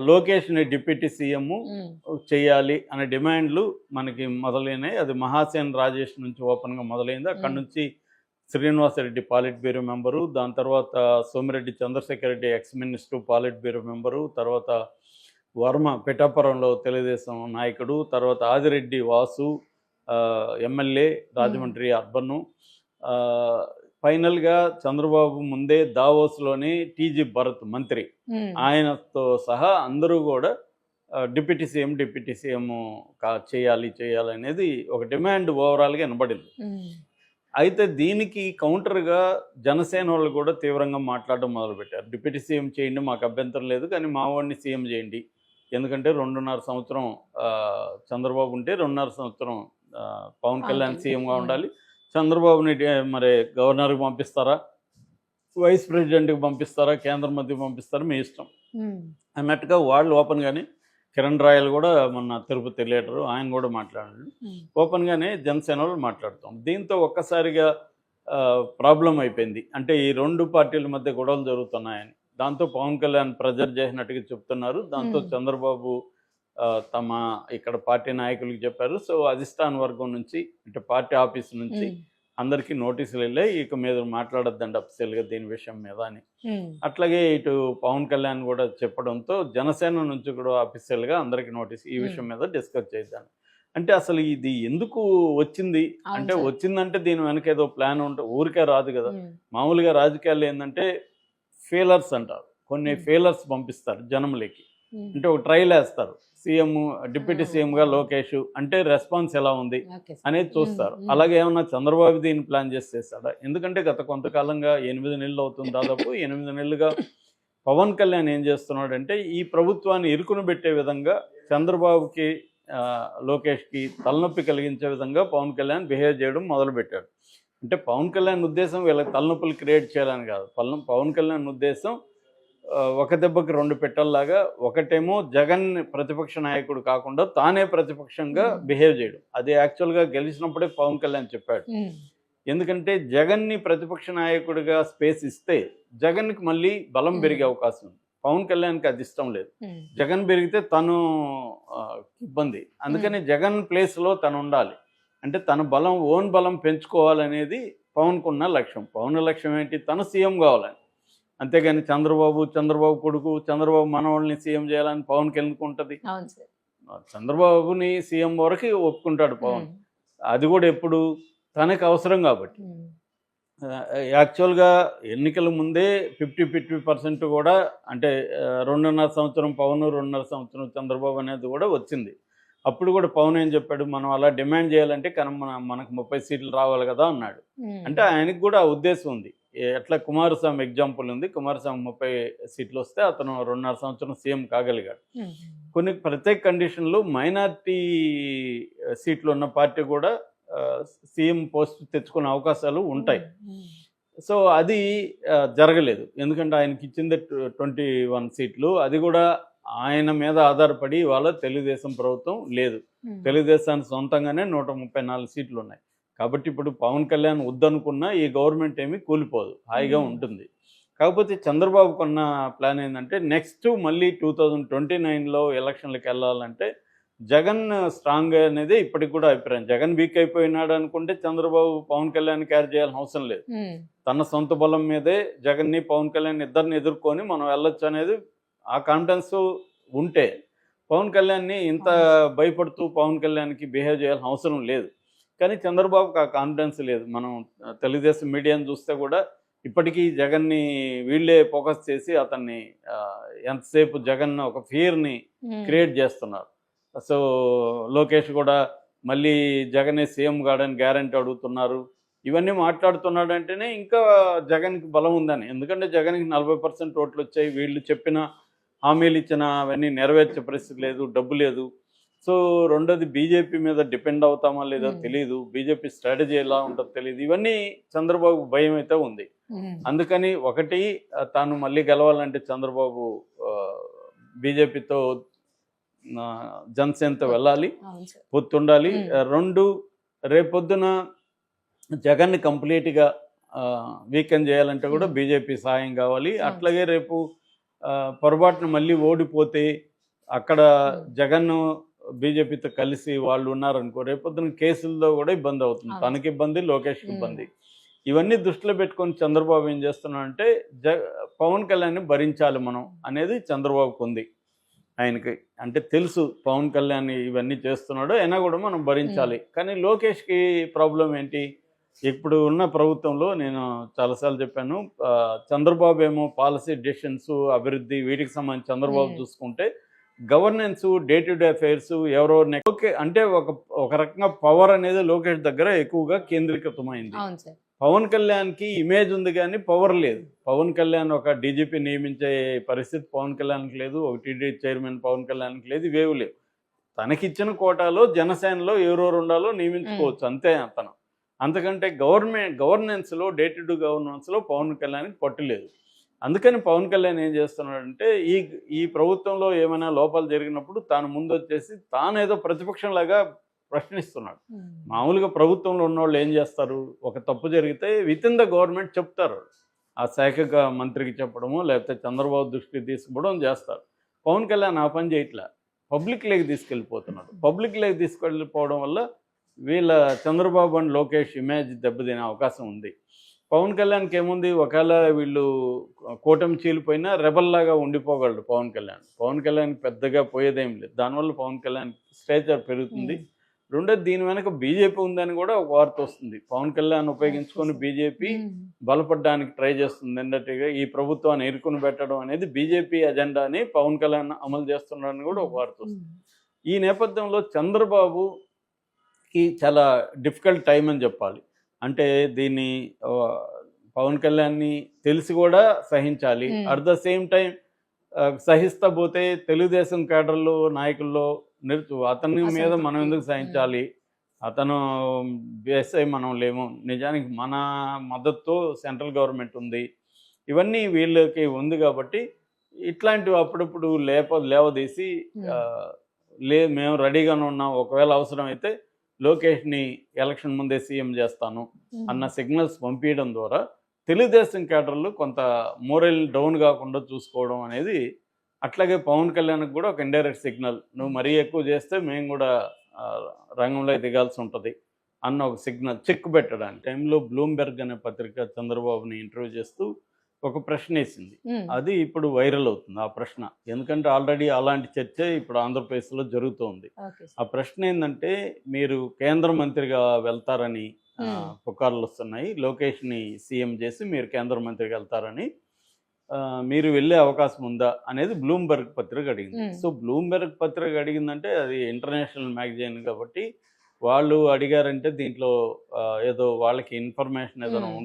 లోకేష్ని deputy CM ఉమ్, చేయాలి అనే డిమాండ్లు మనకి మొదలైనాయి. అది మహాసేన్ రాజేష్ నుంచి ఓపెన్గా మొదలైంది. అక్కడ ఉమ్, నుంచి శ్రీనివాసరెడ్డి పాలిట్ బ్యూరో మెంబరు, దాని తర్వాత Somireddy Chandrasekhar Reddy ex minister politburo member, తర్వాత వర్మ పిఠాపురంలో తెలుగుదేశం నాయకుడు, తర్వాత Adireddy Vasu MLA um, Rajahmundry urban. ఆ, ఫైనల్గా చంద్రబాబు ముందే దావోస్లోని టీజీ భరత్ మంత్రి ఉమ్, ఆయనతో సహా అందరూ కూడా డిప్యూటీ సీఎం చేయాలి అనేది ఒక డిమాండ్ ఓవరాల్గా వినబడింది. ఉమ్, అయితే దీనికి కౌంటర్గా జనసేన వాళ్ళు కూడా తీవ్రంగా మాట్లాడడం మొదలుపెట్టారు. డిప్యూటీ సీఎం చేయండి, మాకు అభ్యంతరం లేదు, కానీ మా వాడిని సీఎం చేయండి. ఎందుకంటే 2.5 సంవత్సరం చంద్రబాబు ఉంటే 2.5 సంవత్సరం పవన్ కళ్యాణ్ సీఎంగా ఉండాలి. చంద్రబాబుని మరి గవర్నర్కి పంపిస్తారా, వైస్ ప్రెసిడెంట్కి పంపిస్తారా, కేంద్ర మంత్రికి పంపిస్తారా, మీ ఇష్టం ఉమ్, అన్నట్టుగా వాళ్ళు ఓపెన్గానే, కిరణ్ రాయల్ కూడా మొన్న తిరుపతి లీడరు ఆయన కూడా మాట్లాడాడు. ఉమ్, ఓపెన్గానే జనసేన వాళ్ళు మాట్లాడుతాం. దీంతో ఒక్కసారిగా ప్రాబ్లం అయిపోయింది. అంటే ఈ రెండు పార్టీల మధ్య గొడవలు జరుగుతున్నాయని, దాంతో పవన్ కళ్యాణ్ ప్రెజర్ చేసినట్టుగా చెప్తున్నారు. దాంతో ఉమ్, చంద్రబాబు తమ ఇక్కడ పార్టీ నాయకులకు చెప్పారు. సో అధిష్టాన వర్గం నుంచి, అంటే పార్టీ ఆఫీస్ నుంచి ఉమ్, అందరికీ నోటీసులు వెళ్ళాయి, ఇక మీద మాట్లాడొద్దండి అఫీషియల్గా దీని విషయం మీద అని. ఉమ్, అట్లాగే ఇటు పవన్ కళ్యాణ్ కూడా చెప్పడంతో జనసేన నుంచి కూడా అఫీషియల్గా అందరికీ నోటీస్ ఈ విషయం మీద డిస్కస్ చేద్దాం. అంటే అసలు ఇది ఎందుకు వచ్చింది అవును అంటే, సార్. వచ్చిందంటే దీని వెనక ఏదో ప్లాన్ ఉంటే ఊరికే రాదు కదా. ఉమ్, మామూలుగా రాజకీయాలు ఏంటంటే ఫీలర్స్ అంటారు, కొన్ని ఫీలర్స్ పంపిస్తారు జనంలోకి. ఉమ్, అంటే ఒక ట్రైల్ వేస్తారు, సీఎం డిప్యూటీ సీఎంగా లోకేష్ అంటే రెస్పాన్స్ ఎలా ఉంది ఓకే సార్. అనేది చూస్తారు. ఉమ్, అలాగే ఏమన్నా చంద్రబాబు దీన్ని ప్లాన్ చేసేస్తాడా? ఎందుకంటే గత కొంతకాలంగా 8 నెలలు అవుతుంది, దాదాపు 8 నెలలుగా పవన్ కళ్యాణ్ ఏం చేస్తున్నాడంటే ఈ ప్రభుత్వాన్ని ఇరుకును పెట్టే విధంగా చంద్రబాబుకి లోకేష్కి తలనొప్పి కలిగించే విధంగా పవన్ కళ్యాణ్ బిహేవ్ చేయడం మొదలుపెట్టాడు. అంటే పవన్ కళ్యాణ్ ఉద్దేశం వీళ్ళకి తలనొప్పులు క్రియేట్ చేయాలని కాదు. పవన్ కళ్యాణ్ ఉద్దేశం ఒక దెబ్బకి 2 పెట్టల్లాగా, ఒకటేమో జగన్ ప్రతిపక్ష నాయకుడు కాకుండా తానే ప్రతిపక్షంగా బిహేవ్ చేయడం. అది యాక్చువల్గా గెలిచినప్పుడే పవన్ కళ్యాణ్ చెప్పాడు. ఉమ్, ఎందుకంటే జగన్ని ప్రతిపక్ష నాయకుడిగా స్పేస్ ఇస్తే జగన్కి మళ్ళీ బలం పెరిగే అవకాశం ఉంది. పవన్ కళ్యాణ్కి అది ఇష్టం లేదు. ఉమ్, జగన్ పెరిగితే తను ఇబ్బంది. అందుకని జగన్ ప్లేస్లో తను ఉండాలి. అంటే తన బలం, ఓన్ బలం పెంచుకోవాలనేది పవన్కు ఉన్న లక్ష్యం. పవన్ లక్ష్యం ఏంటి? తను సీఎం కావాలని. అంతేగాని చంద్రబాబు కొడుకు, చంద్రబాబు మనవాళ్ళని సీఎం చేయాలని పవన్కి ఎందుకు ఉంటుంది? అవును సార్. చంద్రబాబుని సీఎం వరకు ఒప్పుకుంటాడు పవన్. ఉమ్, అది కూడా ఎప్పుడు తనకు అవసరం కాబట్టి. ఉమ్, యాక్చువల్గా ఎన్నికల ముందే 50% కూడా, అంటే 2.5 సంవత్సరం పవన్, 2.5 సంవత్సరం చంద్రబాబు అనేది కూడా వచ్చింది. అప్పుడు కూడా పవన్ ఏం చెప్పాడు, మనం అలా డిమాండ్ చేయాలంటే మనకు 30 సీట్లు రావాలి కదా అన్నాడు. ఉమ్, అంటే ఆయనకు కూడా ఆ ఉద్దేశం ఉంది. ఎట్లా కుమారస్వామి ఎగ్జాంపుల్ ఉంది, కుమారస్వామి 30 సీట్లు వస్తే అతను 2.5 సంవత్సరం సీఎం కాగలిగాడు. ఉమ్, కొన్ని ప్రత్యేక కండిషన్లు మైనారిటీ సీట్లు ఉన్న పార్టీ కూడా సీఎం పోస్ట్ తెచ్చుకునే అవకాశాలు ఉంటాయి. ఉమ్, సో అది జరగలేదు. ఎందుకంటే ఆయనకి ఇచ్చింది 21 సీట్లు. అది కూడా ఆయన మీద ఆధారపడి ఇవాళ తెలుగుదేశం ప్రభుత్వం లేదు. ఉమ్, తెలుగుదేశానికి సొంతంగానే 134 సీట్లు ఉన్నాయి. కాబట్టి ఇప్పుడు పవన్ కళ్యాణ్ వద్దనుకున్నా ఈ గవర్నమెంట్ ఏమీ కూలిపోదు, హాయిగా ఉంటుంది. కాకపోతే చంద్రబాబుకున్న ప్లాన్ ఏంటంటే నెక్స్ట్ మళ్ళీ 2029లో ఎలక్షన్లకు వెళ్ళాలంటే జగన్ స్ట్రాంగ్ అనేది ఇప్పటికి కూడా అభిప్రాయం. జగన్ వీక్ అయిపోయినాడు అనుకుంటే చంద్రబాబు పవన్ కళ్యాణ్ క్యారీ చేయాల్సిన అవసరం లేదు. ఉమ్, తన సొంత బలం మీదే జగన్ని, పవన్ కళ్యాణ్ ఇద్దరిని ఎదుర్కొని మనం వెళ్ళొచ్చు అనేది ఆ కాన్ఫిడెన్స్ ఉంటే పవన్ కళ్యాణ్ని ఇంత భయపడుతూ పవన్ కళ్యాణ్కి బిహేవ్ చేయాల్సిన అవసరం లేదు. కానీ చంద్రబాబుకి ఆ కాన్ఫిడెన్స్ లేదు. మనం తెలుగుదేశం మీడియాని చూస్తే కూడా ఇప్పటికీ జగన్ని వీళ్ళే ఫోకస్ చేసి అతన్ని ఎంతసేపు జగన్ ఒక ఫియర్ని క్రియేట్ చేస్తున్నారు. సో లోకేష్ కూడా మళ్ళీ జగనే సీఎం కాడని గ్యారంటీ అడుగుతున్నారు. ఇవన్నీ మాట్లాడుతున్నాడు అంటేనే ఇంకా జగన్కి బలం ఉందని. ఎందుకంటే జగన్కి 40% ఓట్లు వచ్చాయి. వీళ్ళు చెప్పిన హామీలు ఇచ్చిన అవన్నీ నెరవేర్చే పరిస్థితి లేదు, డబ్బు లేదు. సో రెండోది బీజేపీ మీద డిపెండ్ అవుతామా లేదో తెలియదు, బీజేపీ స్ట్రాటజీ ఎలా ఉంటుందో తెలియదు. ఇవన్నీ చంద్రబాబు భయం అయితే ఉంది. అందుకని ఒకటి, తాను మళ్ళీ గెలవాలంటే చంద్రబాబు బీజేపీతో జనసేనతో వెళ్ళాలి, పొత్తుండాలి. రెండు, రేపొద్దున జగన్ని కంప్లీట్గా వీకెండ్ చేయాలంటే కూడా బీజేపీ సాయం కావాలి. అట్లాగే రేపు పొరపాటున మళ్ళీ ఓడిపోతే అక్కడ జగన్ బీజేపీతో కలిసి వాళ్ళు ఉన్నారనుకో, రేపొద్దున కేసుల్లో కూడా ఇబ్బంది అవుతుంది. అవును. తనకి ఇబ్బంది, లోకేష్కి ఇబ్బంది. ఇవన్నీ దృష్టిలో పెట్టుకొని చంద్రబాబు ఏం చేస్తున్నాడంటే పవన్ కళ్యాణ్ని భరించాలి మనం అనేది చంద్రబాబుకు ఉంది. ఆయనకి అంటే తెలుసు పవన్ కళ్యాణ్ ఇవన్నీ చేస్తున్నాడు, అయినా కూడా మనం భరించాలి. కానీ లోకేష్కి ప్రాబ్లం ఏంటి? ఇప్పుడు ఉన్న ప్రభుత్వంలో నేను చాలాసార్లు చెప్పాను, చంద్రబాబు ఏమో పాలసీ డెసిషన్స్, అభివృద్ధి వీటికి సంబంధించి చంద్రబాబు చూసుకుంటే, governance, day to day affairs ఎవరో ఓకే అంటే ఒక రకంగా పవర్ అనేది లోకేష్ దగ్గర ఎక్కువగా కేంద్రీకృతమైంది. పవన్ కళ్యాణ్కి ఇమేజ్ ఉంది కానీ పవర్ లేదు. పవన్ కళ్యాణ్ ఒక డీజీపీ నియమించే పరిస్థితి పవన్ కళ్యాణ్కి లేదు, ఒక టీడీ చైర్మన్ పవన్ కళ్యాణ్కి లేదు, ఇవేవి లేవు. తనకిచ్చిన కోటాలో జనసేనలో ఎవరెవరు ఉండాలో నియమించుకోవచ్చు, అంతే అతను. అంతకంటే గవర్నెన్స్లో, డే టు డే గవర్నెన్స్లో పవన్ కళ్యాణ్కి పట్టు లేదు. అందుకని పవన్ కళ్యాణ్ ఏం చేస్తున్నాడంటే ఈ ప్రభుత్వంలో ఏమైనా లోపాలు జరిగినప్పుడు తాను ముందు వచ్చేసి తానేదో ప్రతిపక్షంలాగా ప్రశ్నిస్తున్నాడు. మామూలుగా ప్రభుత్వంలో ఉన్నవాళ్ళు ఏం చేస్తారు? ఒక తప్పు జరిగితే విత్ ఇన్ ద గవర్నమెంట్ చెప్తారు, ఆ శాఖ మంత్రికి చెప్పడము, లేకపోతే చంద్రబాబు దృష్టికి తీసుకుపోవడం చేస్తారు. పవన్ కళ్యాణ్ ఆ పని చేయట్లా, పబ్లిక్ లేకి తీసుకెళ్ళిపోతున్నాడు. పబ్లిక్ లేకి తీసుకెళ్ళిపోవడం వల్ల వీళ్ళ చంద్రబాబు అండ్ లోకేష్ ఇమేజ్ దెబ్బతినే అవకాశం ఉంది. పవన్ కళ్యాణ్కి ఏముంది, ఒకవేళ వీళ్ళు కూటమి చీలిపోయినా రెబల్లాగా ఉండిపోగలడు పవన్ కళ్యాణ్. పవన్ కళ్యాణ్ పెద్దగా పోయేదేం లేదు. దానివల్ల పవన్ కళ్యాణ్ స్టేచర్ పెరుగుతుంది. రెండోది, దీని వెనక బీజేపీ ఉందని కూడా ఒక వార్త వస్తుంది. పవన్ కళ్యాణ్ ఉపయోగించుకొని బీజేపీ బలపడడానికి ట్రై చేస్తుంది. ఏంటంటే ఈ ప్రభుత్వాన్ని ఇరుకుని పెట్టడం అనేది బీజేపీ అజెండాని పవన్ కళ్యాణ్ అమలు చేస్తున్నాడని కూడా ఒక వార్త వస్తుంది. ఈ నేపథ్యంలో చంద్రబాబుకి చాలా డిఫికల్ట్ టైం అని చెప్పాలి. అంటే దీన్ని పవన్ కళ్యాణ్ని తెలిసి కూడా సహించాలి. అట్ ద సేమ్ టైం సహిస్తా పోతే తెలుగుదేశం కేడర్లు, నాయకుల్లో అతని మీద మనం ఎందుకు సహించాలి, అతను బేసై మనం లేము, నిజానికి మన మద్దతు సెంట్రల్ గవర్నమెంట్ ఉంది, ఇవన్నీ వీళ్ళకి ఉంది. కాబట్టి ఇట్లాంటివి అప్పుడప్పుడు లేవదీసి మేము రెడీగానే ఉన్నాం, ఒకవేళ అవసరమైతే లోకేష్ని ఎలక్షన్ ముందే సీఎం చేస్తాను అన్న సిగ్నల్స్ పంపించడం ద్వారా తెలుగుదేశం కేడర్లు కొంత మోరల్ డౌన్ కాకుండా చూసుకోవడం అనేది, అట్లాగే పవన్ కళ్యాణ్కి కూడా ఒక ఇండైరెక్ట్ సిగ్నల్, నువ్వు మరీ ఎక్కువ చేస్తే మేము కూడా రంగంలో దిగాల్సి ఉంటుంది అన్న ఒక సిగ్నల్ చెక్ పెట్టడానికి. టైంలో బ్లూంబెర్గ్ అనే పత్రిక చంద్రబాబుని ఇంటర్వ్యూ చేస్తూ ఒక ప్రశ్న వేసింది. అది ఇప్పుడు వైరల్ అవుతుంది ఆ ప్రశ్న. ఎందుకంటే ఆల్రెడీ అలాంటి చర్చ ఇప్పుడు ఆంధ్రప్రదేశ్లో జరుగుతోంది. ఆ ప్రశ్న ఏంటంటే, మీరు కేంద్ర మంత్రిగా వెళ్తారని పుకార్లు వస్తున్నాయి, లోకేష్ని సీఎం చేసి మీరు కేంద్ర మంత్రిగా వెళ్తారని, మీరు వెళ్ళే అవకాశం ఉందా అనేది బ్లూంబెర్గ్ పత్రిక అడిగింది. సో బ్లూంబెర్గ్ పత్రిక అడిగిందంటే అది ఇంటర్నేషనల్ మ్యాగజైన్ కాబట్టి వాళ్ళు అడిగారంటే దీంట్లో ఏదో వాళ్ళకి ఇన్ఫర్మేషన్ ఏదైనా